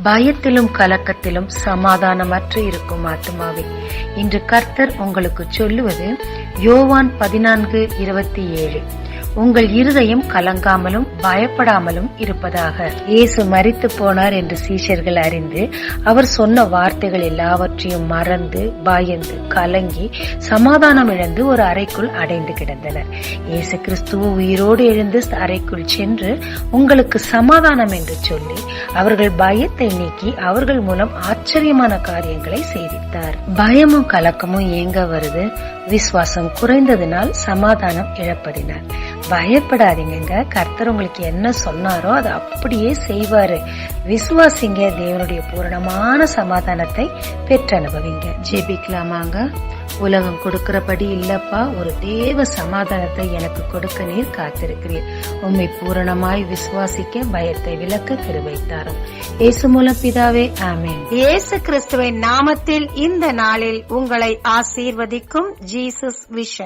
பயத்திலும் கலக்கத்திலும் சமாதானமற்று இருக்கும் ஆத்துமாவே, இன்று கர்த்தர் உங்களுக்கு சொல்லுவது யோவான் 14:27. உங்கள் இருதயம் கலங்காமலும் பயப்படாமலும் இருப்பதாக. இயேசு மரித்து போனார் என்று சீஷர்கள் அறிந்து அவர் சொன்ன வார்த்தைகள் எல்லாவற்றையும் மறந்து பயந்து கலங்கி சமாதானம் இழந்து ஒரு அறைக்குள் அடைந்து கிடந்தனர். இயேசு கிறிஸ்துவ உயிரோடு எழுந்து அறைக்குள் சென்று உங்களுக்கு சமாதானம் என்று சொல்லி அவர்கள் பயத்தை நீக்கி அவர்கள் மூலம் ஆச்சரியமான காரியங்களை செய்தித்தார். பயமும் கலக்கமும் ஏங்க வருது? விசுவாசம் குறைந்ததினால், சமாதானம் இழப்பதினால். பயப்படாதீங்க, கர்த்தர் உங்களுக்கு என்ன சொன்னாரோ அதை அப்படியே செய்வாரு. விசுவாசிங்க, தேவனுடைய பூரணமான சமாதானத்தை பெற்று அனுபவிங்க. ஜெபிக்கலாமாங்க. உலகம் கொடுக்கிறபடி இல்லப்பா, ஒரு தேவ சமாதானத்தை எனக்கு கொடுக்க நீர் காத்திருக்கிறீர். உம்மை பூரணமாய் விசுவாசிக்க பயத்தை விலக்க கிருபை தாரும். இயேசு மூலம் பிதாவே, ஆமென். இயேசு கிறிஸ்துவின் நாமத்தில் இந்த நாளில் உங்களை ஆசீர்வதிக்கும் ஜீசஸ் விஷன்.